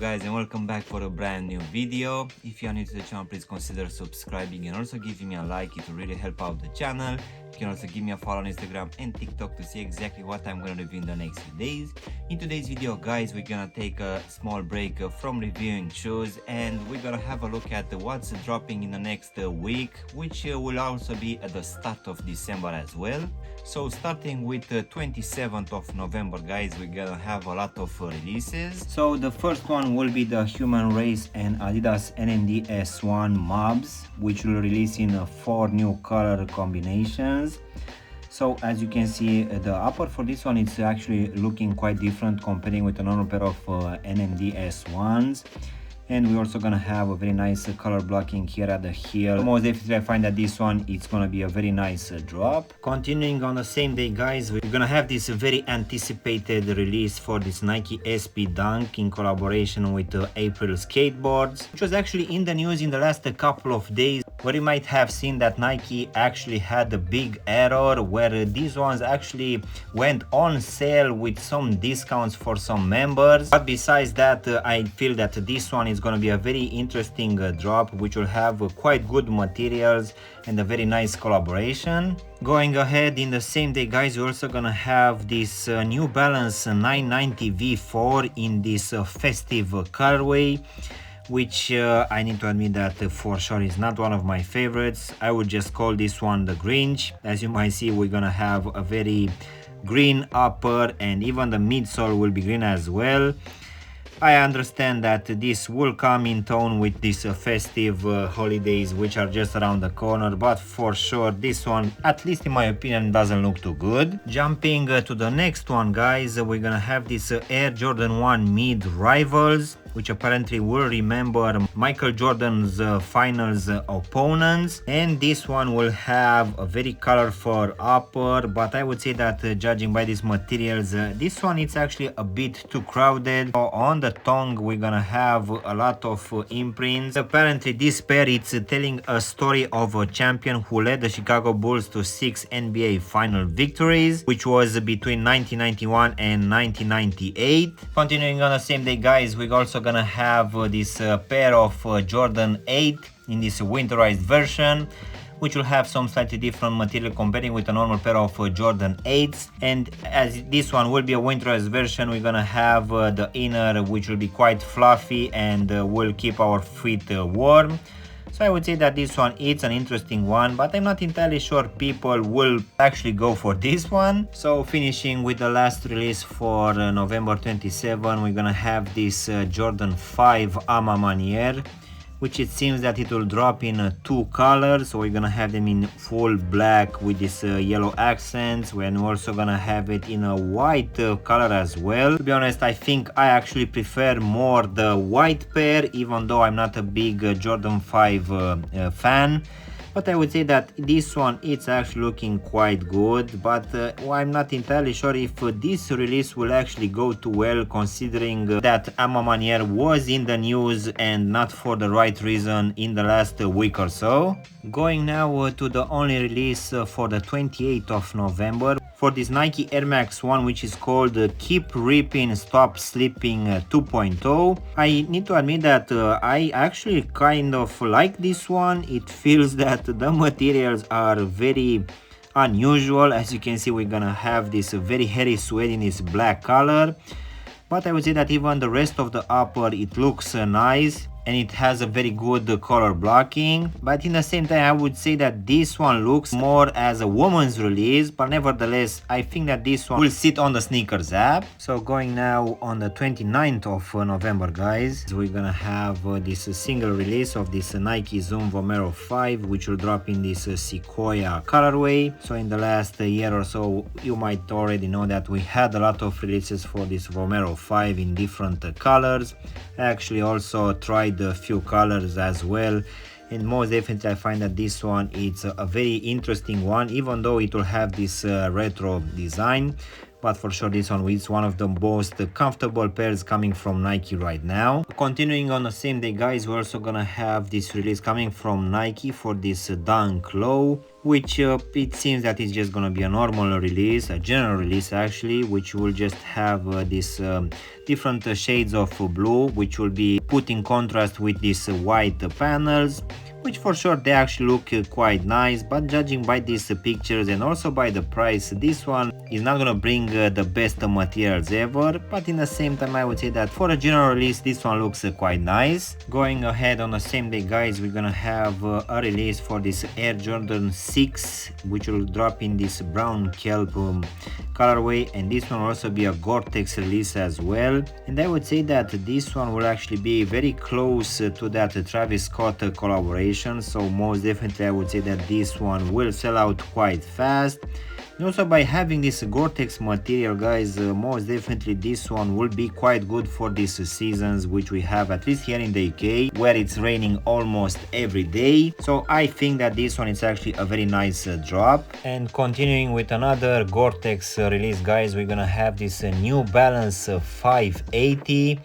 guys, and welcome back for a brand new video. If you are new to the channel, please consider subscribing and also giving me a like. It will really help out the channel. You can also give me a follow on Instagram and TikTok to see exactly what I'm gonna review in the next few days. In today's video, guys, we're gonna take a small break from reviewing shoes, and we're gonna have a look at what's dropping in the next week, which will also be at the start of December as well. So starting with 27th of November, guys, we're gonna have a lot of releases. So the first one will be the Human Race and Adidas NMD S1 Mobs, which will release in 4 new color combinations. So as you can see, the upper for this one is actually looking quite different comparing with a normal pair of NMD S1s. And we're also gonna have a very nice color blocking here at the heel. Most definitely I find that this one is gonna be a very nice drop. Continuing on the same day, guys, we're gonna have this very anticipated release for this Nike SP Dunk in collaboration with April Skateboards, which was actually in the news in the last couple of days, where you might have seen that Nike actually had a big error where these ones actually went on sale with some discounts for some members. But besides that, I feel that this one is going to be a very interesting drop, which will have quite good materials and a very nice collaboration. Going ahead in the same day, guys, we're also gonna have this New Balance 990 V4 in this festive colorway, which I need to admit that for sure is not one of my favorites. I would just call this one the Grinch. As you might see, we're gonna have a very green upper, and even the midsole will be green as well. I understand that this will come in tone with these festive holidays, which are just around the corner, but for sure this one, at least in my opinion, doesn't look too good. Jumping to the next one, guys, we're gonna have this Air Jordan 1 Mid Rivals, which apparently will remember Michael Jordan's finals opponents, and this one will have a very colorful upper, but I would say that judging by these materials, this one is actually a bit too crowded. So on the tongue we're gonna have a lot of imprints. Apparently this pair is telling a story of a champion who led the Chicago Bulls to 6 NBA final victories, which was between 1991 and 1998. Continuing on the same day, guys, we're also gonna have this pair of Jordan 8 in this winterized version, which will have some slightly different material comparing with a normal pair of Jordan 8s. And as this one will be a winterized version, we're gonna have the inner, which will be quite fluffy and will keep our feet warm. So I would say that this one is an interesting one, but I'm not entirely sure people will actually go for this one. So finishing with the last release for November 27, we're gonna have this Jordan 5 Ma Maniere, which it seems that it will drop in 2 colors. So we're gonna have them in full black with this yellow accents. We're also gonna have it in a white color as well. To be honest, I think I actually prefer more the white pair, even though I'm not a big Jordan 5 fan. But I would say that this one it's actually looking quite good, but I'm not entirely sure if this release will actually go too well, considering that Ma Maniere was in the news and not for the right reason in the last week or so. Going now to the only release for the 28th of November for this Nike Air Max 1, which is called Keep Ripping Stop Slipping 2.0. I need to admit that I actually kind of like this one. It feels that the materials are very unusual. As you can see, we're gonna have this very hairy suede in this black color, but I would say that even the rest of the upper, it looks nice and it has a very good color blocking. But in the same time, I would say that this one looks more as a woman's release, but nevertheless I think that this one will sit on the sneakers app. So going now on the 29th of November, guys, we're gonna have this single release of this Nike Zoom Vomero 5, which will drop in this Sequoia colorway. So in the last year or so, you might already know that we had a lot of releases for this Vomero 5 in different colors. I actually also tried a few colors as well, and most definitely I find that this one is a very interesting one, even though it will have this retro design. but for sure this one is one of the most comfortable pairs coming from Nike right now. Continuing on the same day, guys, we're also gonna have this release coming from Nike for this Dunk Low, which it seems that it's just gonna be a normal release, a general release actually, which will just have this different shades of blue, which will be put in contrast with these white panels, which for sure they actually look quite nice. But judging by these pictures and also by the price, this one is not gonna bring the best materials ever, but in the same time I would say that for a general release this one looks quite nice. Going ahead on the same day, guys, we're gonna have a release for this Air Jordan 6, which will drop in this brown kelp colorway, and this one will also be a Gore-Tex release as well. And I would say that this one will actually be very close to that Travis Scott collaboration, so most definitely I would say that this one will sell out quite fast. And also by having this Gore-Tex material, guys, most definitely this one will be quite good for these seasons which we have, at least here in the UK, where it's raining almost every day. So I think that this one is actually a very nice drop. And continuing with another Gore-Tex release, guys, we're gonna have this New Balance 580,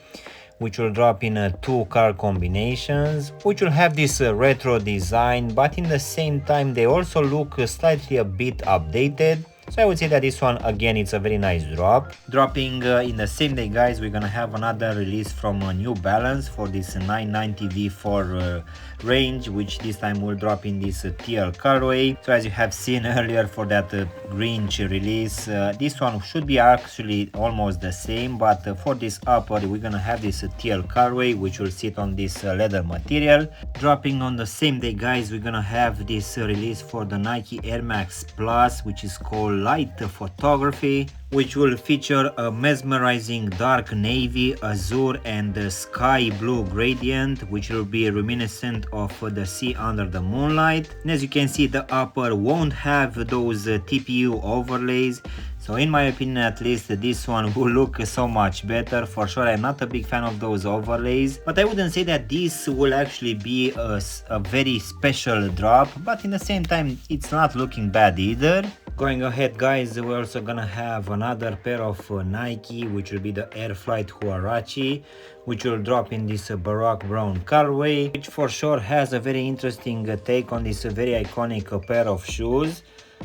which will drop in two color combinations, which will have this retro design, but in the same time they also look slightly a bit updated. So I would say that this one, again, it's a very nice drop. Dropping in the same day, guys, we're gonna have another release from New Balance for this 990 V4 range, which this time will drop in this teal colorway. So as you have seen earlier for that Grinch release, this one should be actually almost the same, but for this upper we're gonna have this teal colorway, which will sit on this leather material. Dropping on the same day, guys, we're gonna have this release for the Nike Air Max Plus, which is called Light Photography, which will feature a mesmerizing dark navy, azure and sky blue gradient, which will be reminiscent of the sea under the moonlight. And as you can see, the upper won't have those TPU overlays, so in my opinion at least this one will look so much better. For sure I'm not a big fan of those overlays, but I wouldn't say that this will actually be a very special drop, but in the same time it's not looking bad either. Going ahead, guys, we're also gonna have another pair of Nike, which will be the Air Flight Huarache, which will drop in this Baroque brown colorway, which for sure has a very interesting take on this very iconic pair of shoes.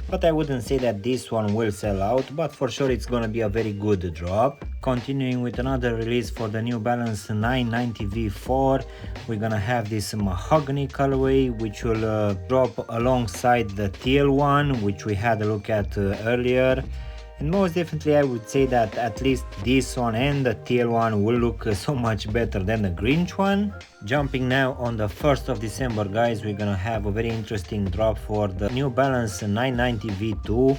But I wouldn't say that this one will sell out, but for sure it's gonna be a very good drop. Continuing with another release for the New Balance 990 V4, we're gonna have this mahogany colorway, which will drop alongside the teal one, which we had a look at earlier. And most definitely I would say that at least this one and the teal one will look so much better than the Grinch one. Jumping now on the 1st of December, guys, we're gonna have a very interesting drop for the New Balance 990 V2,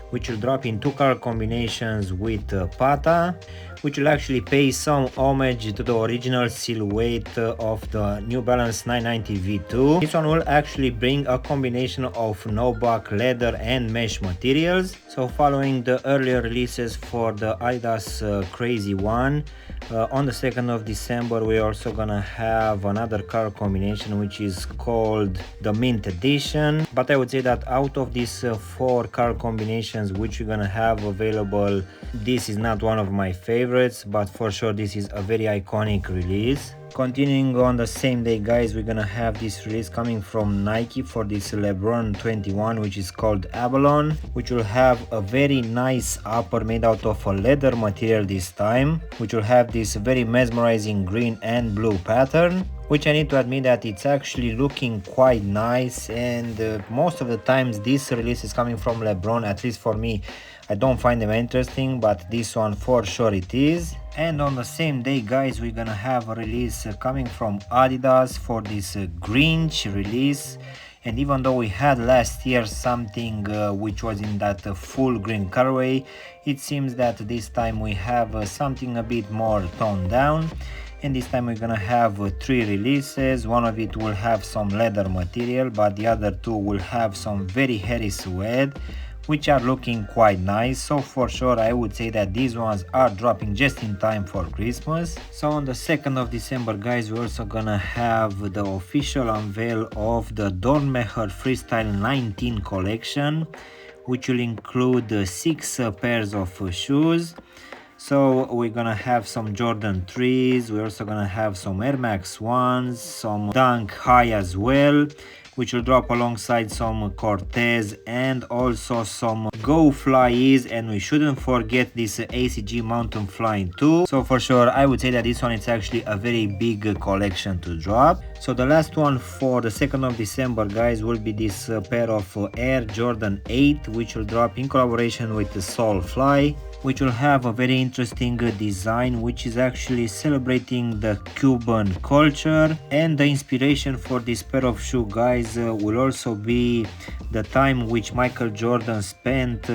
which will drop in two color combinations with Pata, which will actually pay some homage to the original silhouette of the New Balance 990 V2. This one will actually bring a combination of nubuck, leather and mesh materials. So following the earlier releases for the Adidas Crazy One, on the 2nd of December we're also gonna have another color combination, which is called the Mint Edition. But I would say that out of these four color combinations which we're gonna have available, this is not one of my favorites, but for sure this is a very iconic release. Continuing on the same day, guys, we're gonna have this release coming from Nike for this LeBron 21, which is called Avalon, which will have a very nice upper made out of a leather material this time, which will have this very mesmerizing green and blue pattern, which I need to admit that it's actually looking quite nice. And most of the times this release is coming from LeBron, at least for me, I don't find them interesting, but this one for sure it is. And on the same day, guys, we're gonna have a release coming from Adidas for this Grinch release. And even though we had last year something which was in that full green colorway, it seems that this time we have something a bit more toned down. And this time we're gonna have three releases. One of it will have some leather material, but the other two will have some very hairy suede, which are looking quite nice. So for sure I would say that these ones are dropping just in time for Christmas. So on the 2nd of December, guys, we're also gonna have the official unveil of the Dorrr Freestyle 19 collection, which will include 6 pairs of shoes. So we're gonna have some Jordan 3s, we're also gonna have some Air Max 1s, some Dunk High as well, which will drop alongside some Cortez and also some Go Flys, and we shouldn't forget this ACG Mountain Flying too. So for sure I would say that this one is actually a very big collection to drop. So the last one for the 2nd of December, guys, will be this pair of Air Jordan 8, which will drop in collaboration with the Soulfly, which will have a very interesting design, which is actually celebrating the Cuban culture. And the inspiration for this pair of shoe, guys, will also be the time which Michael Jordan spent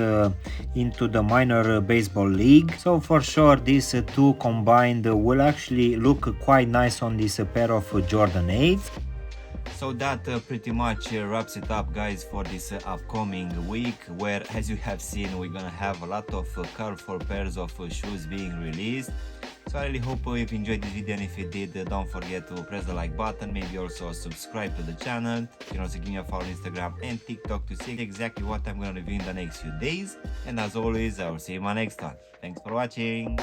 into the minor baseball league. So for sure these two combined will actually look quite nice on this pair of Jordan 8s. So that pretty much wraps it up, guys, for this upcoming week, where, as you have seen, we're gonna have a lot of colorful pairs of shoes being released. So I really hope you've enjoyed this video, and if you did, don't forget to press the like button, maybe also subscribe to the channel. You can also give me a follow on Instagram and TikTok to see exactly what I'm gonna review in the next few days. And as always, I will see you in my next one. Thanks for watching.